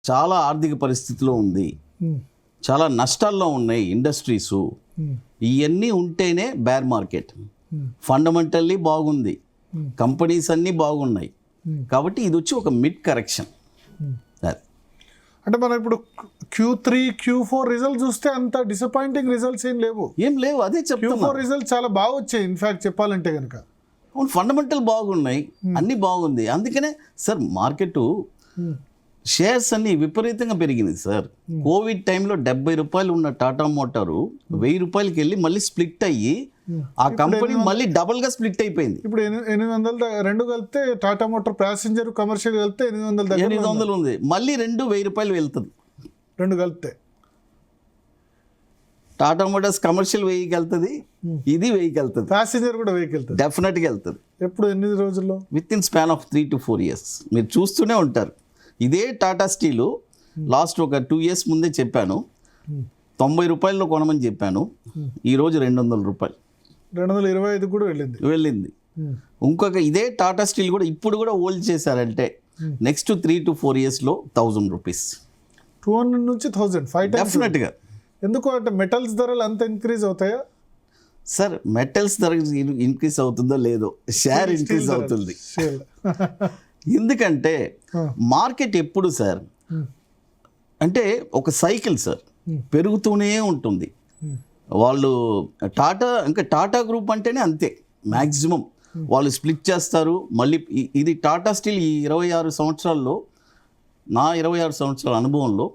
చాలా ఆర్థిక పరిస్థితిలో ఉంది, చాలా నష్టాల్లో ఉన్నాయి ఇండస్ట్రీస్. ఇవన్నీ ఉంటేనే బేర్ మార్కెట్. ఫండమెంటల్లీ బాగుంది, కంపెనీస్ అన్నీ బాగున్నాయి, కాబట్టి ఇది వచ్చి ఒక మిడ్ కరెక్షన్. అంటే మనం ఇప్పుడు Q3 Q4 రిజల్ట్ చూస్తే అంత డిసప్పాయింటింగ్ రిజల్ట్స్ ఏం లేవు. అదే చెప్తున్నా. Q4 రిజల్ట్ చాలా బాగా వచ్చాయి ఇన్ఫాక్ట్ చెప్పాలంటే కనుక. ఫండమెంటల్ బాగున్నాయి, అన్నీ బాగుంది. అందుకనే సార్ మార్కెట్ షేర్స్ అన్ని విపరీతంగా పెరిగింది సార్. కోవిడ్ టైంలో 70 రూపాయలు ఉన్న టాటా మోటారు 1000 రూపాయలకి వెళ్ళి మళ్ళీ స్ప్లిట్ అయ్యి ఆ కంపెనీ మళ్ళీ డబుల్ గా స్ప్లిట్ అయిపోయింది. ఇప్పుడు 800 రెండు కలిపితే టాటా మోటార్ ప్యాసింజర్ కమర్షియల్ కలిపితే 800 ఉంది, మళ్ళీ 1000 రూపాయలు వెళ్తుంది. రెండు కలిపితే టాటా మోటార్స్ కమర్షియల్ 1000కి వెళ్తుంది, ఇది 1000కి వెళ్తుంది, ప్యాసింజర్ కూడా 1000కి వెళ్తుంది. డెఫినెట్గా వెళ్తుంది. ఎప్పుడు ఎన్ని రోజుల్లో? With in span of 3 to 4 years. మీరు చూస్తూనే ఉంటారు. ఇదే టాటా స్టీలు లాస్ట్ ఒక 2 years ముందే చెప్పాను, 90 రూపాయల్లో కొనమని చెప్పాను. ఈరోజు 200 రూపాయలు, 225 కూడా వెళ్ళింది. ఇంకొక ఇదే టాటా స్టీల్ కూడా ఇప్పుడు కూడా హోల్డ్ చేశారంటే నెక్స్ట్ 3 to 4 yearsలో 1000 రూపీస్, 200 నుంచి 1000, 5 times. డెఫినెట్గా. ఎందుకు అంటే మెటల్స్ ధరలు అంత ఇంక్రీజ్ అవుతాయా సార్? మెటల్స్ ధర ఇంక్రీజ్ అవుతుందో లేదో, షేర్ ఇంక్రీజ్ అవుతుంది. ఎందుకంటే మార్కెట్ ఎప్పుడు సార్ అంటే ఒక సైకిల్ సార్, పెరుగుతూనే ఉంటుంది. వాళ్ళు టాటా గ్రూప్ అంటేనే అంతే, మ్యాక్సిమం వాళ్ళు స్ప్లిట్ చేస్తారు. మళ్ళీ ఇది టాటా స్టీల్ ఈ 26 సంవత్సరాల్లో, నా 26 సంవత్సరాల అనుభవంలో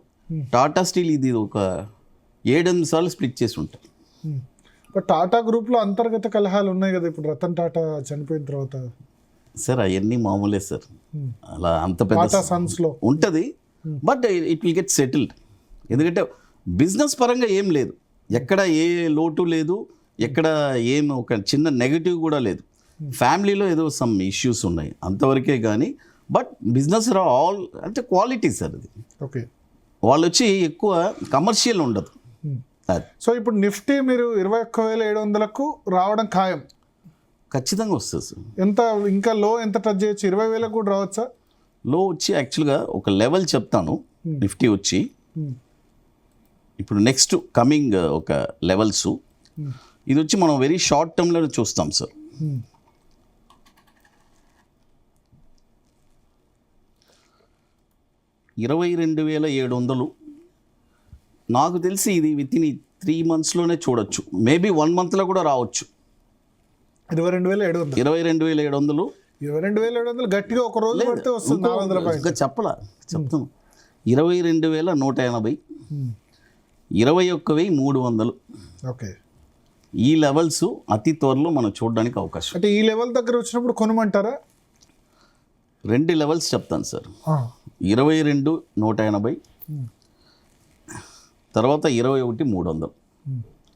టాటా స్టీల్ ఇది ఒక 7-8 సార్లు స్ప్లిట్ చేసి ఉంటారు. టాటా గ్రూప్లో అంతర్గత కలహాలు ఉన్నాయి కదా ఇప్పుడు రతన్ టాటా చనిపోయిన తర్వాత. సార్ అవన్నీ మామూలే సార్, అలా అంత పెద్ద సన్స్లో ఉంటుంది. But it will get settled. ఎందుకంటే బిజినెస్ పరంగా ఏం లేదు, ఎక్కడ ఏ లోటు లేదు, ఎక్కడ ఏం ఒక చిన్న నెగటివ్ కూడా లేదు. ఫ్యామిలీలో ఏదో సమ్ ఇష్యూస్ ఉన్నాయి అంతవరకే కానీ, బట్ బిజినెస్ ఆల్ అంటే క్వాలిటీ సార్. అది ఓకే, వాళ్ళు వచ్చి ఎక్కువ కమర్షియల్ ఉండదు. సో ఇప్పుడు నిఫ్టీ మీరు 21,700కు రావడం ఖాయం, ఖచ్చితంగా వస్తుంది సార్. ఎంత ఇంకా లో ఎంత టచ్ చేయొచ్చు? 20,000 కూడా రావచ్చా? లో వచ్చి యాక్చువల్గా ఒక లెవెల్ చెప్తాను. నిఫ్టీ వచ్చి ఇప్పుడు నెక్స్ట్ కమింగ్ ఒక లెవెల్స్, ఇది వచ్చి మనం వెరీ షార్ట్ టర్మ్లో చూస్తాం సార్. 22,700 నాకు తెలిసి ఇది విత్ ఇన్ 3 monthsలోనే చూడొచ్చు, మేబీ 1 monthలో కూడా రావచ్చు. 22,700 22,700 గట్టిగా ఒక రోజు పడితే వస్తుంది. 400 ఇంకా చెప్తాను. 22,180, 21,300. ఓకే, ఈ లెవెల్స్ అతి త్వరలో మనం చూడడానికి అవకాశం. అంటే ఈ లెవెల్ దగ్గర వచ్చినప్పుడు కొనమంటారా? 2 లెవెల్స్ చెప్తాను సార్. 22,180, తర్వాత 21,300.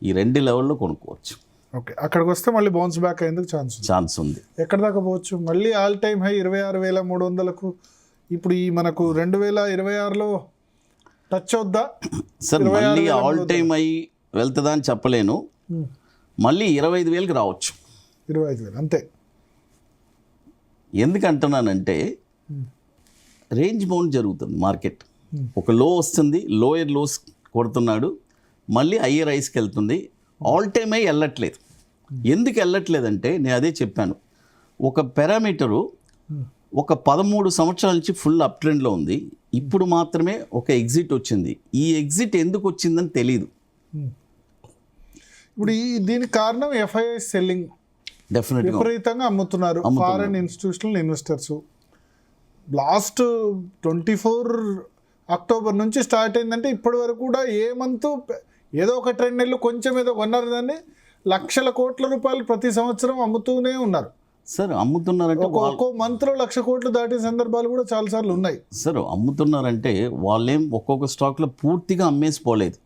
ఈ 2 లెవెల్లో కొనుక్కోవచ్చు. ఓకే, అక్కడికి వస్తే మళ్ళీ బౌన్స్ బ్యాక్ అయ్యేందుకు ఛాన్స్ ఉంది. ఎక్కడ దాకా పోవచ్చు? మళ్ళీ ఆల్ టైమ్ హై 26,300కు. ఇప్పుడు ఈ మనకు 2026లో టచ్ అవుద్దా సార్? మళ్ళీ ఆల్ టైమ్ హై వెళ్తుందా అని చెప్పలేను, మళ్ళీ 25,000కి రావచ్చు. 25,000 అంతే. ఎందుకంటున్నానంటే రేంజ్ బౌండ్ జరుగుతుంది మార్కెట్. ఒక లో వస్తుంది, లోయర్ లోస్ కొడుతున్నాడు, మళ్ళీ హయ్యర్ హైస్కి వెళ్తుంది. ఆల్ టైమ్ హై వెళ్ళట్లేదు. ఎందుకు వెళ్ళట్లేదంటే నేను అదే చెప్పాను, ఒక పారామీటరు ఒక 13 సంవత్సరాల నుంచి ఫుల్ అప్ ట్రెండ్లో ఉంది. ఇప్పుడు మాత్రమే ఒక ఎగ్జిట్ వచ్చింది. ఈ ఎగ్జిట్ ఎందుకు వచ్చిందని తెలీదు. ఇప్పుడు దీనికి కారణం FII సెల్లింగ్ డెఫినెట్గా విపరీతంగా అమ్ముతున్నారు foreign institutional investors. Last 24 October నుంచి స్టార్ట్ అయిందంటే ఇప్పటి వరకు కూడా ఏ మంత్ ఏదో ఒక ట్రెండ్ నెలలు కొంచెం ఏదో కొన్నారు, దాన్ని లక్షల కోట్ల రూపాయలు ప్రతి సంవత్సరం అమ్ముతూనే ఉన్నారు సార్. అమ్ముతున్నారంటే ఒక్కో మంత్లో 1,00,000 కోట్లు దాటే సందర్భాలు కూడా చాలాసార్లు ఉన్నాయి సార్. అమ్ముతున్నారంటే వాళ్ళేం ఒక్కొక్క స్టాక్లో పూర్తిగా అమ్మేసిపోలేదు.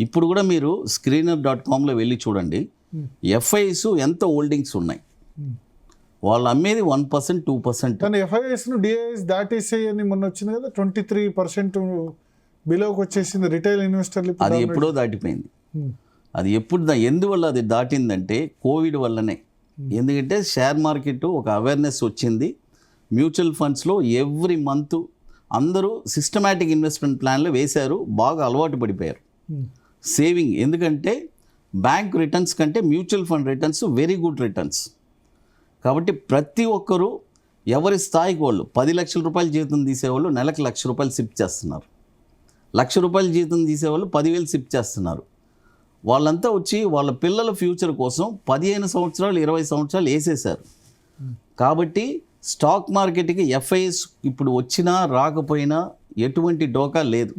ఇప్పుడు కూడా మీరు screener.comలో వెళ్ళి చూడండి, FIIs ఎంత హోల్డింగ్స్ ఉన్నాయి. వాళ్ళు అమ్మేది 1%, 2%. కానీ FIIsను DIIs దాటేసాయి అని మొన్న వచ్చింది కదా, 23% బిలోకి వచ్చేసింది రిటైల్ ఇన్వెస్టర్లు. అది ఎప్పుడో దాటిపోయింది. అది ఎందువల్ల అది దాటిందంటే కోవిడ్ వల్లనే. ఎందుకంటే షేర్ మార్కెట్ ఒక అవేర్నెస్ వచ్చింది. మ్యూచువల్ ఫండ్స్లో ఎవ్రీ మంత్ అందరూ సిస్టమాటిక్ ఇన్వెస్ట్మెంట్ ప్లాన్లు వేశారు, బాగా అలవాటు పడిపోయారు. సేవింగ్, ఎందుకంటే బ్యాంక్ రిటర్న్స్ కంటే mutual fund returns very good returns. కాబట్టి ప్రతి ఒక్కరూ ఎవరి స్థాయికి వాళ్ళు 10 లక్షల రూపాయల జీతం తీసేవాళ్ళు నెలకు ₹1,00,000 సిప్ చేస్తున్నారు. ₹1,00,000 జీతం తీసేవాళ్ళు 10,000 సిప్ చేస్తున్నారు. వాళ్ళంతా వచ్చి వాళ్ళ పిల్లల ఫ్యూచర్ కోసం 15 సంవత్సరాలు 20 సంవత్సరాలు వేసేశారు. కాబట్టి స్టాక్ మార్కెట్కి ఎఫ్ఐఎస్ ఇప్పుడు వచ్చినా రాకపోయినా ఎటువంటి డోకా లేదు,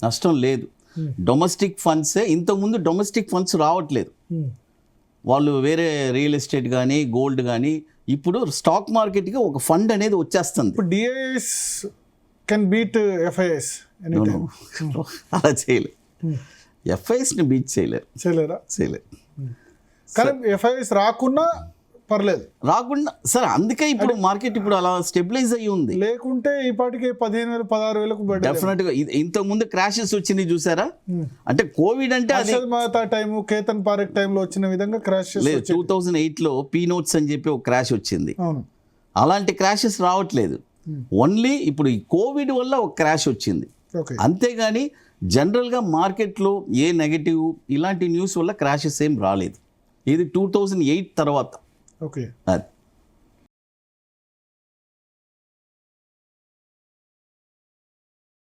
నష్టం లేదు. డొమెస్టిక్ ఫండ్సే, ఇంతకుముందు డొమెస్టిక్ ఫండ్స్ రావట్లేదు. వాళ్ళు వేరే రియల్ ఎస్టేట్ కానీ గోల్డ్ కానీ, ఇప్పుడు స్టాక్ మార్కెట్కి ఒక ఫండ్ అనేది వచ్చేస్తుంది. ఇప్పుడు డిఐఎస్ కెన్ బీట్ ఎఫ్ఐఎస్ అలా చేయలేదు. ఎఫ్ఐఎస్ని బీట్ చేయలేరు. కానీ ఎఫ్ఐఎస్ రాకున్నా పర్లేదు, సరే. అందుకే ఇప్పుడు మార్కెట్ ఇప్పుడు అలా స్టెబిలైజ్ అయ్యి ఉంది. లేకుంటే ఈ పాటికి 15,000 16,000 డెఫినెట్గా. ఇంతకు ముందు క్రాషెస్ వచ్చినాయి చూసారా, అంటే కోవిడ్ అంటే అది టైము, కేతన్ పారెక్ టైంలో వచ్చిన విధంగా క్రాషెస్ లేదు. 2008లో పీ నోట్స్ అని చెప్పి ఒక క్రాష్ వచ్చింది. అలాంటి క్రాషెస్ రావట్లేదు. ఓన్లీ ఇప్పుడు ఈ కోవిడ్ వల్ల ఒక క్రాష్ వచ్చింది. అంతేగాని జనరల్గా మార్కెట్లో ఏ నెగటివ్ ఇలాంటి న్యూస్ వల్ల క్రాషెస్ ఏం రాలేదు. ఇది 2008 తర్వాత. ఓకే. అది